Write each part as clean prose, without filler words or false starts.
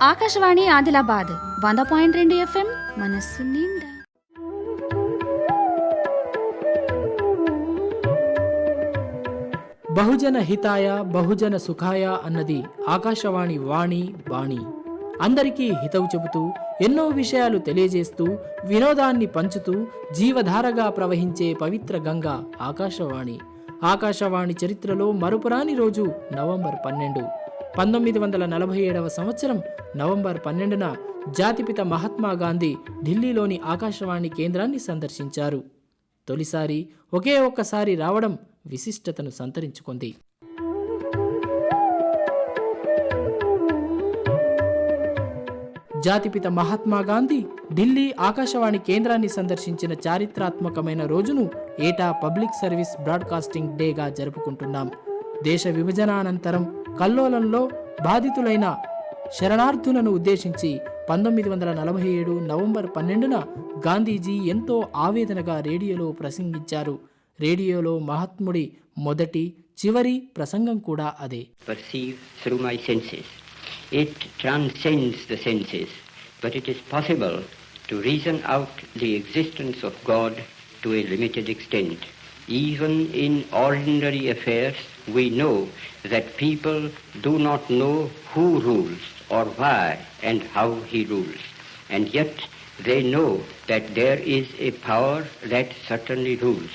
Akashvani Adilabad 100.2 FM మనస్సు నిండా. బహుజన హితాయ బహుజన సుఖాయ అన్నది ఆకాశవాణి వాణి బాణి. అందరికీ హితవు చెబుతూ ఎన్నో విషయాలు తెలియజేస్తూ వినోదాన్ని పంచుతూ జీవధారగా ప్రవహించే పవిత్ర గంగ ఆకాశవాణి. ఆకాశవాణి చరిత్రలో మరుపురాని రోజు నవంబర్ 12. 1947 సంవత్సరం నవంబర్ 12న జాతిపిత మహాత్మా గాంధీ ఢిల్లీలోని ఆకాశవాణి కేంద్రాన్ని సందర్శించారు. తొలిసారి ఒకే ఒక్కసారి రావడం విశిష్టతను సంతరించుకుంది. జాతిపిత మహాత్మా గాంధీ ఢిల్లీ ఆకాశవాణి కేంద్రాన్ని సందర్శించిన చారిత్రాత్మకమైన రోజును ఏటా పబ్లిక్ సర్వీస్ బ్రాడ్కాస్టింగ్ డేగా జరుపుకుంటున్నాం. దేశ విభజనానంతరం కల్లోలంలో బాధితులైన శరణార్థులను ఉద్దేశించి 1947 నవంబర్ 12న గాంధీజీ ఎంతో ఆవేదనగా రేడియోలో ప్రసంగించారు. రేడియోలో మహాత్ముడి మొదటి చివరి ప్రసంగం కూడా అదే. Perceive through my senses. It transcends the senses, but it is possible to reason out the existence of God to a limited extent. Even in ordinary affairs, we know that people do not know who rules or why and how he rules. And yet they know that there is a power that certainly rules.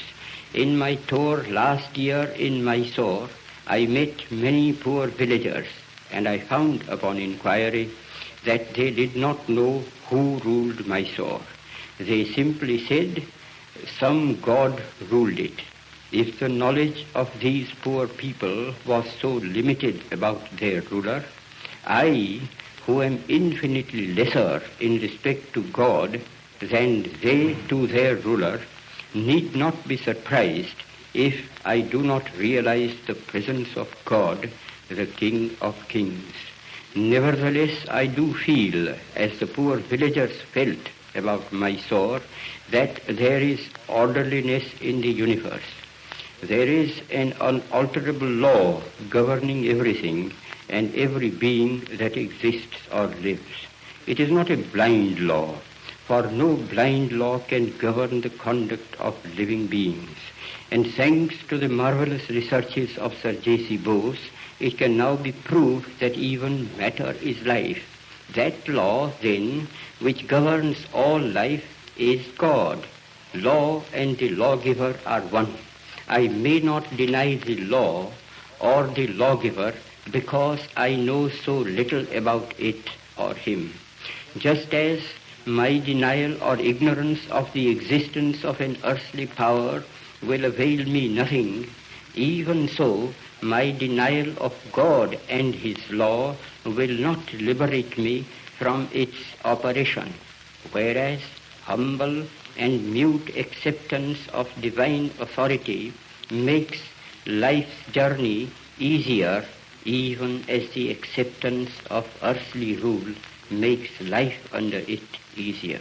In my tour last year in Mysore, I met many poor villagers, and I found upon inquiry that they did not know who ruled Mysore. They simply said, some god ruled it. If the knowledge of these poor people was so limited about their ruler, I, who am infinitely lesser in respect to God than they to their ruler, need not be surprised if I do not realize the presence of God, the King of Kings. Nevertheless, I do feel, as the poor villagers felt about Mysore, that there is orderliness in the universe. There is an unalterable law governing everything and every being that exists or lives. It is not a blind law, for no blind law can govern the conduct of living beings. And thanks to the marvelous researches of Sir J.C. Bose, it can now be proved that even matter is life. That law, then, which governs all life is God. Law and the lawgiver are one. I may not deny the law or the lawgiver because I know so little about it or him. Just as my denial or ignorance of the existence of an earthly power will avail me nothing, even so my denial of God and his law will not liberate me from its operation, whereas humble and mute acceptance of divine authority makes life's journey easier, even as the acceptance of earthly rule makes life under it easier.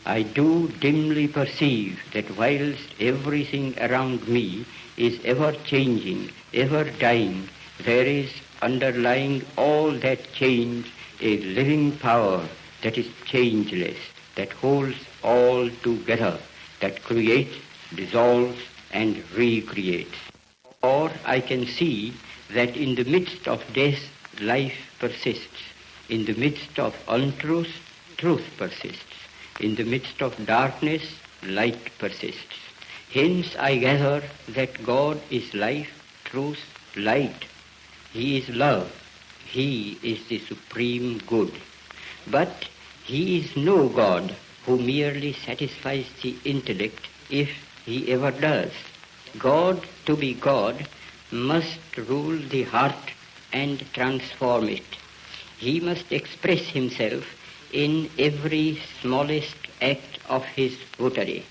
I do dimly perceive that whilst everything around me is ever changing, ever dying, there is underlying all that change a living power that is changeless, that holds all together, that creates, dissolves, and recreates. Or I can see that in the midst of death, life persists. In the midst of untruth, truth persists. In the midst of darkness, light persists. Hence I gather that God is life, truth, light. He is love. He is the supreme good. But he is no God who merely satisfies the intellect if he ever does. God, to be God, must rule the heart and transform it. He must express himself in every smallest act of his votary.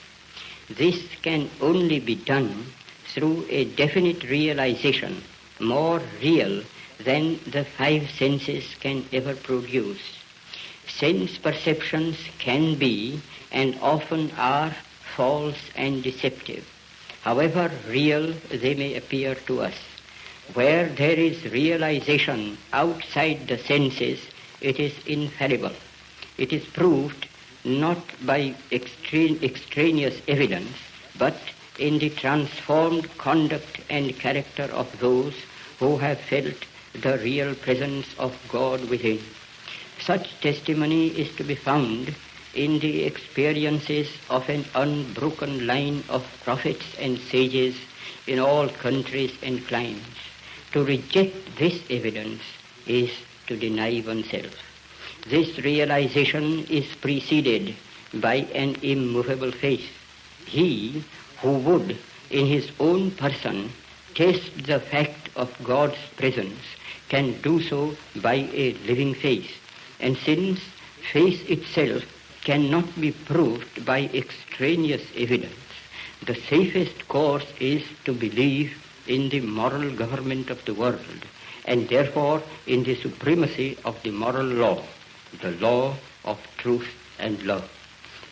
This can only be done through a definite realization, more real than the five senses can ever produce. Sense perceptions can be and often are false and deceptive. However real they may appear to us. Where there is realization outside the senses, it is infallible. It is proved not by extraneous evidence, but in the transformed conduct and character of those who have felt the real presence of God within. Such testimony is to be found in the experiences of an unbroken line of prophets and sages in all countries and climes. To reject this evidence is to deny oneself. This realization is preceded by an immovable faith. He who would in his own person test the fact of God's presence can do so by a living faith. And since faith itself cannot be proved by extraneous evidence, the safest course is to believe in the moral government of the world, and therefore in the supremacy of the moral law, the law of truth and love.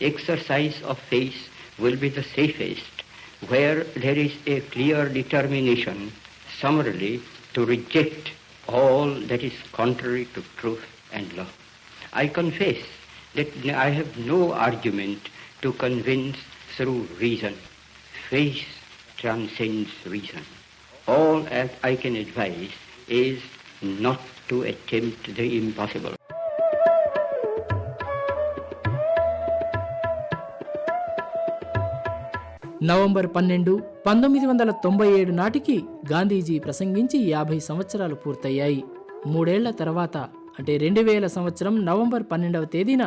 Exercise of faith will be the safest where there is a clear determination summarily to reject all that is contrary to truth and love. I confess that I have no argument to convince through reason. Faith transcends reason. All that I can advise is not to attempt the impossible. November 12, 1997 నాటికి గాంధీజీ ప్రసంగించి 50 సంవత్సరాలు పూర్తయ్యాయి. 3 ఏళ్ల తర్వాత అంటే 2000 సంవత్సరం November 12వ తేదీన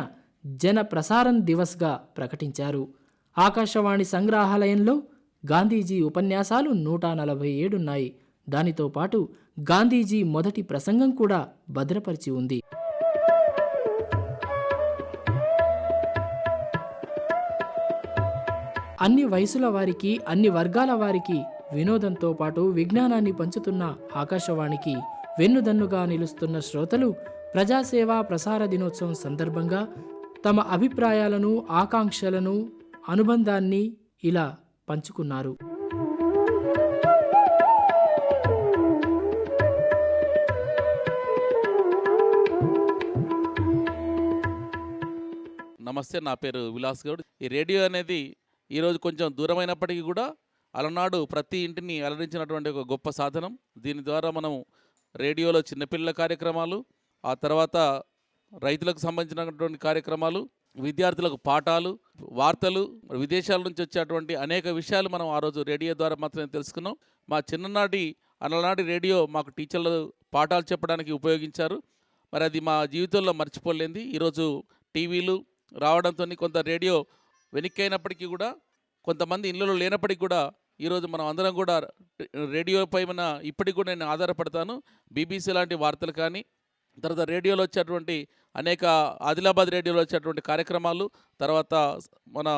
జన ప్రసారణ దివస్గా ప్రకటించారు. ఆకాశవాణి సంగ్రహాలయంలో గాంధీజీ ఉపన్యాసాలు 147 ఉన్నాయి. దానితో పాటు గాంధీజీ మొదటి ప్రసంగం కూడా భద్రపరిచి ఉంది. అన్ని వయసుల వారికి, అన్ని వర్గాల వారికి వినోదంతో పాటు విజ్ఞానాన్ని పంచుతున్న ఆకాశవాణికి వెన్నుదన్నుగా నిలుస్తున్న శ్రోతలు ప్రజాసేవ ప్రసార దినోత్సవం సందర్భంగా తమ అభిప్రాయాలను, ఆకాంక్షలను, అనుబంధాన్ని ఇలా పంచుకున్నారు. నమస్తే, నా పేరు విలాస్ గౌడ్. ఈ రేడియో అనేది ఈరోజు కొంచెం దూరమైనప్పటికీ కూడా అలనాడు ప్రతి ఇంటిని అలరించినటువంటి ఒక గొప్ప సాధనం. దీని ద్వారా మనం రేడియోలో చిన్నపిల్లల కార్యక్రమాలు, ఆ తర్వాత రైతులకు సంబంధించినటువంటి కార్యక్రమాలు, విద్యార్థులకు పాఠాలు, వార్తలు, విదేశాల నుంచి వచ్చేటువంటి అనేక విషయాలు మనం ఆ రోజు రేడియో ద్వారా మాత్రమే తెలుసుకున్నాం. మా అలనాటి రేడియో మాకు టీచర్లు పాఠాలు చెప్పడానికి ఉపయోగించారు. మరి అది మా జీవితంలో మర్చిపోలేంది. ఈరోజు టీవీలు రావడంతో కొంత రేడియో వెనక్కి అయినప్పటికీ కూడా, కొంతమంది ఇళ్ళలో లేనప్పటికీ కూడా ఈరోజు మనం అందరం కూడా రేడియో పైన ఇప్పటికి కూడా నేను ఆధారపడతాను. బీబీసీ లాంటి వార్తలు కానీ, తర్వాత రేడియోలో వచ్చేటువంటి అనేక ఆదిలాబాద్ రేడియోలో వచ్చేటువంటి కార్యక్రమాలు, తర్వాత మన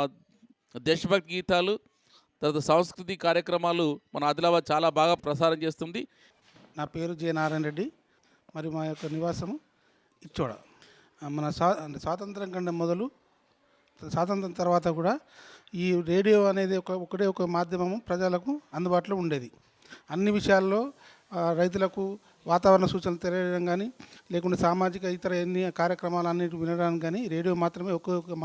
దేశభక్తి గీతాలు, తర్వాత సాంస్కృతిక కార్యక్రమాలు మన ఆదిలాబాద్ చాలా బాగా ప్రసారం చేస్తుంది. నా పేరు జె నారాయణ రెడ్డి. మరి మా యొక్క నివాసము ఇచ్చోడ. మన స్వాతంత్రం కంటే మొదలు, స్వాతంత్రం తర్వాత కూడా ఈ రేడియో అనేది ఒకటే ఒక మాధ్యమము ప్రజలకు అందుబాటులో ఉండేది. అన్ని విషయాల్లో రైతులకు వాతావరణ సూచనలు తెలియడం కానీ, లేకుంటే సామాజిక ఇతర ఎన్ని కార్యక్రమాలు అన్నిటి వినడానికి కానీ రేడియో మాత్రమే ఒక్కొక్క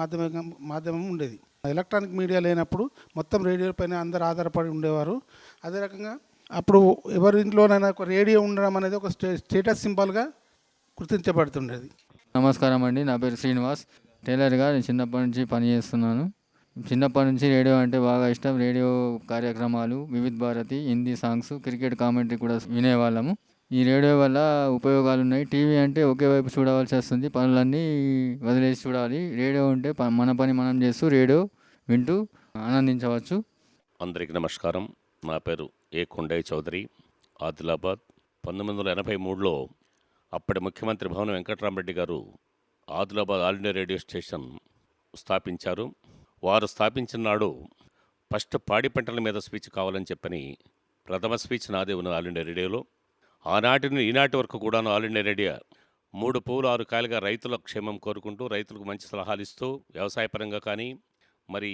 మాధ్యమం ఉండేది. ఎలక్ట్రానిక్ మీడియా లేనప్పుడు మొత్తం రేడియో పైన అందరూ ఆధారపడి ఉండేవారు. అదే రకంగా అప్పుడు ఎవరి ఇంట్లోనైనా ఒక రేడియో ఉండడం అనేది ఒక స్టేటస్ సింబల్గా గుర్తించబడుతుండేది. నమస్కారం అండి, నా పేరు శ్రీనివాస్. టైలర్గా నేను చిన్నప్పటి నుంచి పనిచేస్తున్నాను. చిన్నప్పటి నుంచి రేడియో అంటే బాగా ఇష్టం. రేడియో కార్యక్రమాలు, Vividh Bharati, Hindi songs, cricket commentary కూడా వినేవాళ్ళము. ఈ రేడియో వల్ల ఉపయోగాలు ఉన్నాయి. టీవీ అంటే ఒకే వైపు చూడవలసి వస్తుంది, పనులన్నీ వదిలేసి చూడాలి. రేడియో ఉంటే మన పని మనం చేస్తూ రేడియో వింటూ ఆనందించవచ్చు. అందరికీ నమస్కారం. నా పేరు ఏ కొండయ్య చౌదరి, ఆదిలాబాద్. 1983లో అప్పటి ముఖ్యమంత్రి భవన వెంకటరామరెడ్డి గారు Adilabad all India radio station స్థాపించారు. వారు స్థాపించిన నాడు ఫస్ట్ పాడి పంటల మీద స్పీచ్ కావాలని చెప్పని ప్రథమ స్పీచ్ నాదే ఉన్న ఆల్ ఇండియా రేడియోలో. ఆనాటి నుండి ఈనాటి వరకు కూడాను ఆల్ ఇండియా రేడియో 3 పువ్వులు 6 కాయలుగా రైతుల క్షేమం కోరుకుంటూ, రైతులకు మంచి సలహాలు ఇస్తూ, వ్యవసాయపరంగా కానీ, మరి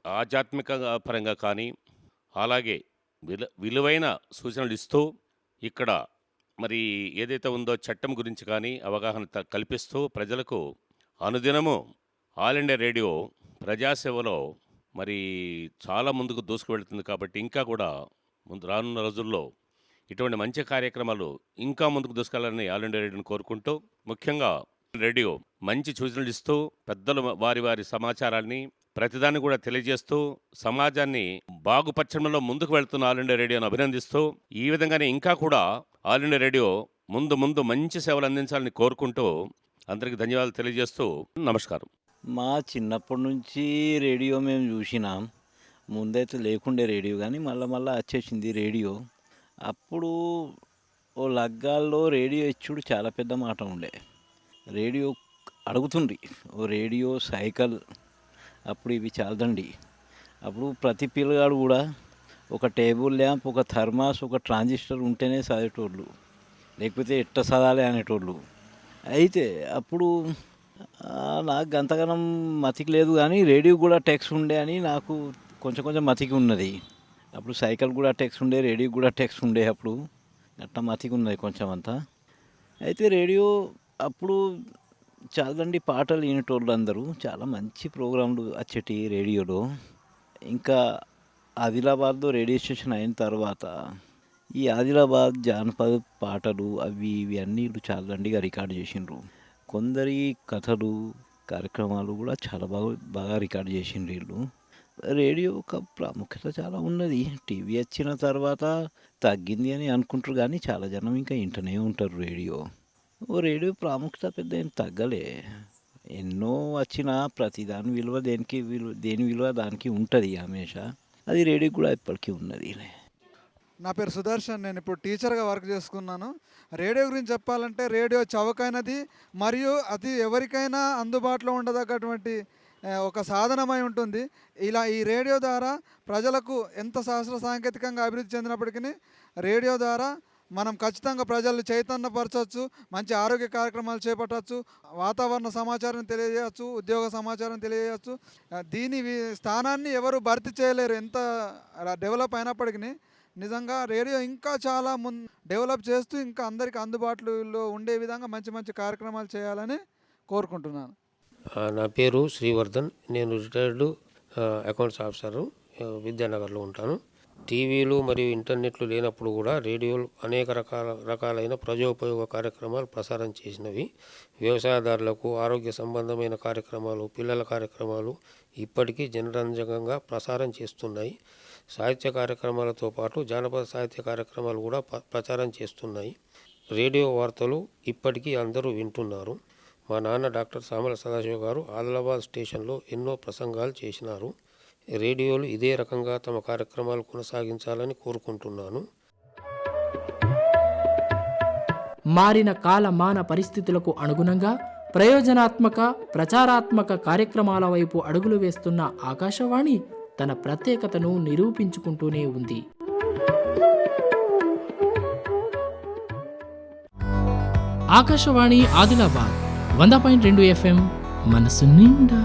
ఆధ్యాత్మిక పరంగా కానీ, అలాగే విలువైన సూచనలు ఇస్తూ, ఇక్కడ మరి ఏదైతే ఉందో చట్టం గురించి కానీ అవగాహన కల్పిస్తూ ప్రజలకు అనుదినము ఆల్ ఇండియా రేడియో ప్రజాసేవలో మరి చాలా ముందుకు దూసుకువెళ్తుంది. కాబట్టి ఇంకా కూడా రానున్న రోజుల్లో ఇటువంటి మంచి కార్యక్రమాలు ఇంకా ముందుకు దూసుకెళ్లాలని ఆల్ ఇండియా రేడియోని కోరుకుంటూ, ముఖ్యంగా రేడియో మంచి సూచనలు ఇస్తూ పెద్దలు వారి వారి సమాచారాన్ని ప్రతిదాన్ని కూడా తెలియజేస్తూ సమాజాన్ని బాగుపరచడంలో ముందుకు వెళ్తున్న ఆల్ ఇండియా రేడియోను అభినందిస్తూ, ఈ విధంగానే ఇంకా కూడా ఆల్ ఇండియా రేడియో ముందు మంచి సేవలు అందించాలని కోరుకుంటూ అందరికీ ధన్యవాదాలు తెలియజేస్తూ నమస్కారం. మా చిన్నప్పటి నుంచి రేడియో మేము చూసినాం. ముందైతే లేకుండే రేడియో, కానీ మళ్ళీ వచ్చేసింది రేడియో. అప్పుడు ఓ లగ్గాల్లో రేడియో ఇచ్చుడు చాలా పెద్ద మాట ఉండే. రేడియో అడుగుతుండ్రి, ఓ రేడియో, సైకిల్. అప్పుడు ఇవి చాలదండి. అప్పుడు ప్రతి పిల్లగాడు కూడా ఒక టేబుల్ ల్యాంప్, ఒక థర్మాస్, ఒక ట్రాన్సిస్టర్ ఉంటేనే చదివేటోళ్ళు, లేకపోతే ఎట్ట చదవాలి అనేటోళ్ళు. అయితే అప్పుడు నాకు అంతగానం మతికి లేదు, కానీ రేడియో కూడా టెక్స్ట్ ఉండే అని నాకు కొంచెం మతికి ఉన్నది. అప్పుడు సైకిల్ కూడా టెక్స్ట్ ఉండే, రేడియో కూడా టెక్స్ట్ ఉండే. అప్పుడు అట్లా మతికి ఉన్నది కొంచెం అంతా. అయితే రేడియో అప్పుడు చాలండి, పాటలు వినేటోళ్ళు అందరూ. చాలా మంచి ప్రోగ్రాంలు వచ్చేటి రేడియోలో. ఇంకా ఆదిలాబాద్లో రేడియో స్టేషన్ అయిన తర్వాత ఈ ఆదిలాబాద్ జానపద పాటలు అవి ఇవి అన్నీ చాలండిగా రికార్డు చేసిండ్రు. కొందరి కథలు, కార్యక్రమాలు కూడా చాలా బాగా రికార్డు చేసిండ్రు వీళ్ళు. రేడియో ఒక ప్రాముఖ్యత చాలా ఉన్నది. టీవీ వచ్చిన తర్వాత తగ్గింది అని అనుకుంటారు, కానీ చాలా జనం ఇంకా వింటూనే ఉంటారు రేడియో. రేడియో ప్రాముఖ్యత పెద్ద ఏం తగ్గలే. ఎన్నో వచ్చినా ప్రతి దాని విలువ దేని విలువ దానికి ఉంటుంది హమేషా. అది రేడియో కూడా ఇప్పటికీ ఉన్నది. నా పేరు సుదర్శన్, నేను ఇప్పుడు టీచర్గా వర్క్ చేసుకున్నాను. రేడియో గురించి చెప్పాలంటే రేడియో చౌకైనది మరియు అది ఎవరికైనా అందుబాటులో ఉండదగ్గటువంటి ఒక సాధనమై ఉంటుంది. ఇలా ఈ రేడియో ద్వారా ప్రజలకు ఎంత శాస్త్ర సాంకేతికంగా అభివృద్ధి చెందినప్పటికీ రేడియో ద్వారా మనం ఖచ్చితంగా ప్రజలు చైతన్యపరచవచ్చు, మంచి ఆరోగ్య కార్యక్రమాలు చేపట్టవచ్చు, వాతావరణ సమాచారం తెలియజేయచ్చు, ఉద్యోగ సమాచారం తెలియజేయచ్చు. దీని స్థానాన్ని ఎవరు భర్తీ చేయలేరు ఎంత డెవలప్ అయినప్పటికీ. నిజంగా రేడియో ఇంకా చాలా డెవలప్ చేస్తూ ఇంకా అందరికీ అందుబాటులో ఉండే విధంగా మంచి కార్యక్రమాలు చేయాలని కోరుకుంటున్నాను. నా పేరు శ్రీవర్ధన్, నేను రిటైర్డ్ అకౌంట్స్ ఆఫీసరు, విద్యానగర్లో ఉంటాను. టీవీలు మరియు ఇంటర్నెట్లు లేనప్పుడు కూడా రేడియోలు అనేక రకాలైన ప్రజోపయోగ కార్యక్రమాలు ప్రసారం చేసినవి. వ్యవసాయదారులకు ఆరోగ్య సంబంధమైన కార్యక్రమాలు, పిల్లల కార్యక్రమాలు ఇప్పటికీ జనరంజకంగా ప్రసారం చేస్తున్నాయి. సాహిత్య కార్యక్రమాలతో పాటు జానపద సాహిత్య కార్యక్రమాలు కూడా ప్రచారం చేస్తున్నాయి. రేడియో వార్తలు ఇప్పటికీ అందరూ వింటున్నారు. మా నాన్న డాక్టర్ సామల సదాశివ గారు ఆదిలాబాద్ స్టేషన్లో ఎన్నో ప్రసంగాలు చేసినారు. రేడియోలు ఇదే రకంగా తమ కార్యక్రమాలు కొనసాగించాలని కోరుకుంటున్నాను. మారిన కాలమాన పరిస్థితులకు అనుగుణంగా ప్రయోజనాత్మక, ప్రచారాత్మక కార్యక్రమాల వైపు అడుగులు వేస్తున్న ఆకాశవాణి తన ప్రత్యేకతను నిరూపించుకుంటూనే ఉంది. ఆకాశవాణి ఆదిలాబాద్ 100.2 FM మనసు నిండా.